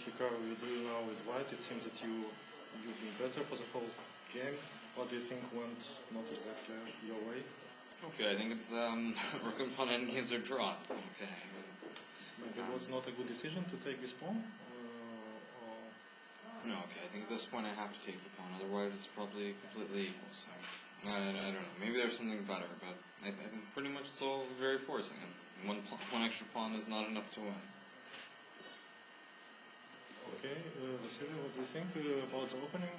Hikaru, you do now with white. It seems that you've been better for the whole game. What do you think went not exactly your way? Okay, I think it's rook and pawn endgames are drawn. Okay. Maybe it was not a good decision to take this pawn? No, okay, I think at this point I have to take the pawn, otherwise it's probably completely equal, so I don't know. Maybe there's something better, but I think pretty much it's all very forcing, and one extra pawn is not enough to win. Okay, Vassily, what do you think about the opening?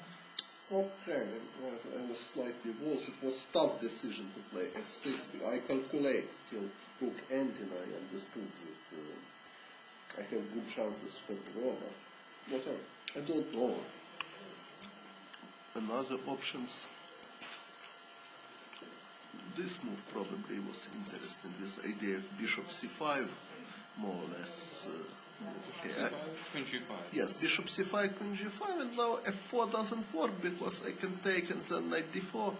Okay, I was slightly worse. It was a tough decision to play f6. I calculated till rook n10. I understood that I have good chances for draw, but I don't know. Another options. This move probably was interesting. This idea of bishop c5, more or less. Okay, Queen g5. yes, bishop c5, queen g5, and now f4 doesn't work because I can take and then knight d4,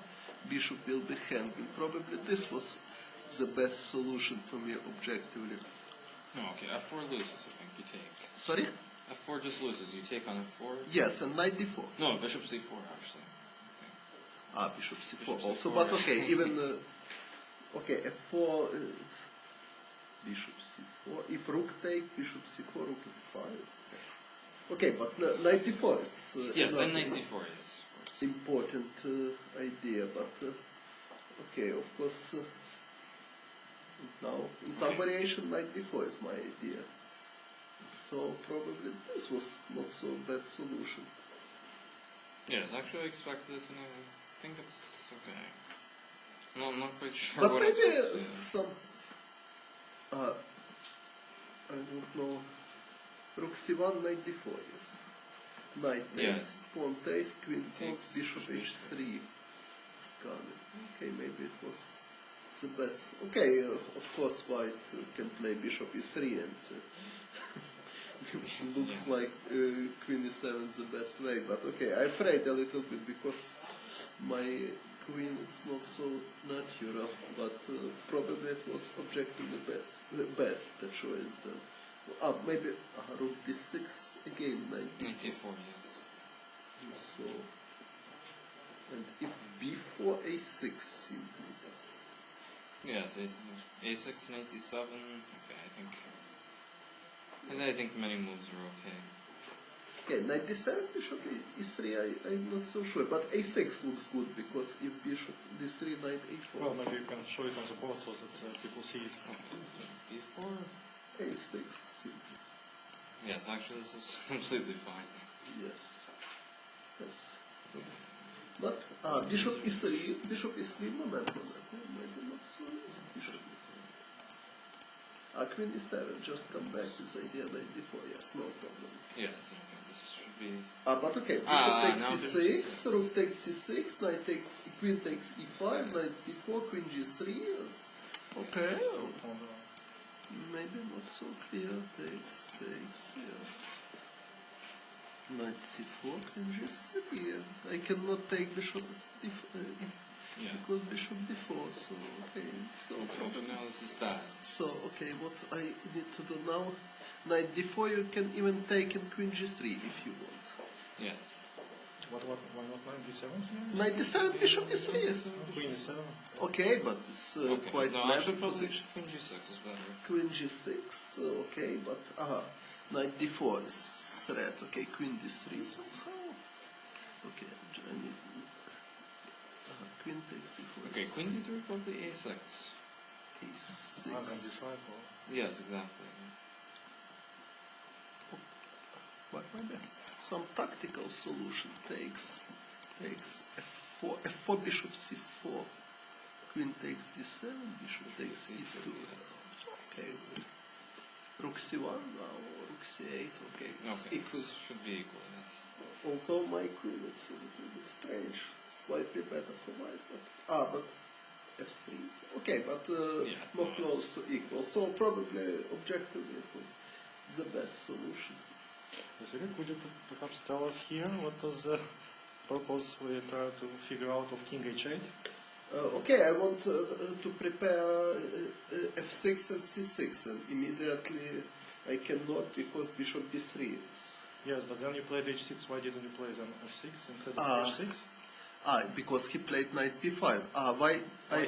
bishop will be hanging. Probably this was the best solution for me objectively. No, okay, f4 loses, I think you take. Sorry? f4 just loses, you take on f4? Yes, and knight d4. No, bishop c4 actually. Bishop c4 Bishop also, c4. but okay, even, okay, f4, bishop c4, if rook take, bishop c4, rook f5. Okay, but knight d4, it's yes, then knight d4, yes. Important idea, but okay, of course, now in some variation, knight d4 is my idea. So probably this was not so bad solution. Yes, actually I expected this, and I think it's okay. No, I'm not quite sure But what maybe it's I don't know, rook c1, knight d4, yes. Knight takes, Yes. pawn takes, queen takes, Takes, bishop bishop h3 is coming. Okay, maybe it was the best. Okay, of course white can play bishop e3 and looks Yes. like queen e7 is the best way, but okay, I'm afraid a little bit because my queen is not so natural, but probably it was objectively bad the choice. Maybe rook d6 again, knight knight d4. d4, yes. So, and if b4 a6 simply. Yes, a6, knight d7, okay, I think many moves are okay. Okay, knight d7, bishop e3, I'm not so sure, but a6 looks good because if bishop d3, knight a4. Well, maybe you can show it on the board so that people see it. b4? a6 simply. Yes, actually this is completely fine. Yes. Yes. But bishop e3 moment. Maybe not so easy. Bishop queen e7, just come back to the idea knight d4, yes, no problem. Yes, okay, this should be... But okay, bishop takes c6, rook takes c6, knight takes, queen takes e5, knight c4, queen g3, yes. Okay. Maybe not so clear, takes, yes. Knight c4, queen g3, I cannot take bishop because bishop d4, so okay, so Okay, now this is bad. So okay, what I need to do now, knight d4 you can even take in queen g3 if you want. Yes. Why not knight d7? Knight d7, bishop e3. Queen e7. Okay, but it's Okay. quite No, bad actually probably position. queen g6 is better. Queen g6, okay, but knight d4 is threat. Okay, queen d3 somehow. Okay, I need. Queen takes e4. Okay, queen d3, probably a6. a6. d5 or... Yes, exactly. What maybe some tactical solution takes f4 bishop c4. Queen takes d7, bishop takes e2. Okay. Rook c1 now, rook c8, okay, it's equal. It should be equal, yes. Also my queen, it's a little bit strange, slightly better for white, but f3 is, okay, but not close to equal, so probably objectively it was the best solution. Vassily, could you perhaps tell us here what was the purpose we try to figure out of king h8? Okay, I want to prepare f6 and c6, and immediately I cannot because bishop b3 is Yes, but then you played h6. Why didn't you play then f6 instead of h6? Because he played knight b5. Why?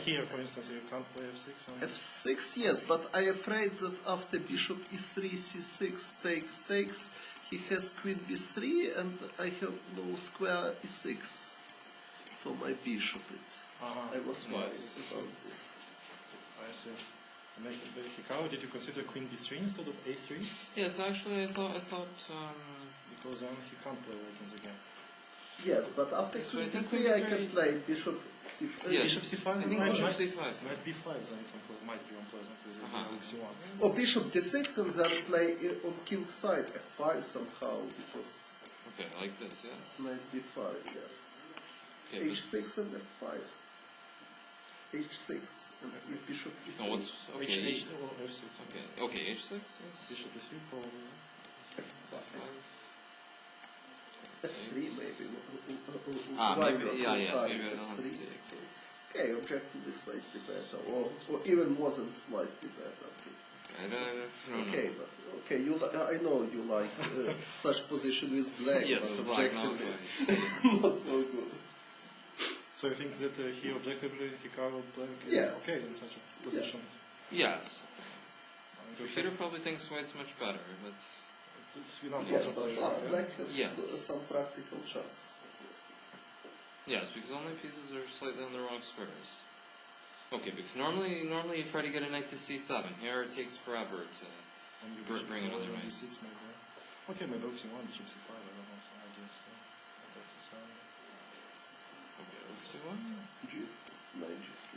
Here, for instance, you can't play f6. F6, yes, but I am afraid that after bishop e3, c6 takes, he has queen b3, and I have no square e6 for my bishop. I was worried about this. I see. Hikaru, did you consider queen b3 instead of a3? Yes, actually, I thought. Because then he can't play like in the game. Yes, but after queen b3, I can play bishop c5. Bishop c5. I think bishop c5. Knight b5 then might be unpleasant with rook c1. Or bishop d6 and then play on king side f5 somehow because. Okay, like this, yes. Knight b5, yes. Okay, h6 and f5. h6 and if bishop e6. No, what's okay? or f6. Okay, h6. Yes. Bishop e3 probably. f5. f3 maybe. Maybe, yes, maybe I don't have to f3. take this. Okay, objectively slightly better, or even more than slightly better. I don't know. Okay, but okay, I know you like such position with black, Yes, but with black, objectively not so good. So you think that he objectively, Hikaru black is Yes. okay in such a position? Yes. And Peter probably thinks white's much better, but it's enough. Yes, not but so sure, black has Yes. some practical chances. yes, because only pieces are slightly on the wrong squares. Okay, because normally you try to get a knight to c7. Here it takes forever to bring another knight. d6 maybe. Okay, maybe rook c1, bishop c5. I don't know some ideas. Okay, rook c1. Knight g6.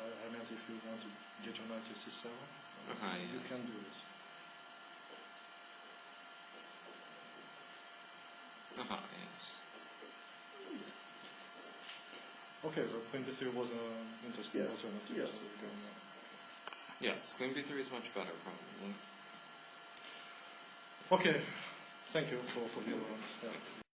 I meant if you want to get your knight to c7, you Yes. can do it. Yes. Okay, so queen b3 was an interesting Yes, alternative. yes, So you yes. Yes, queen b3 is much better, probably. Okay, thank you for being around. Yeah.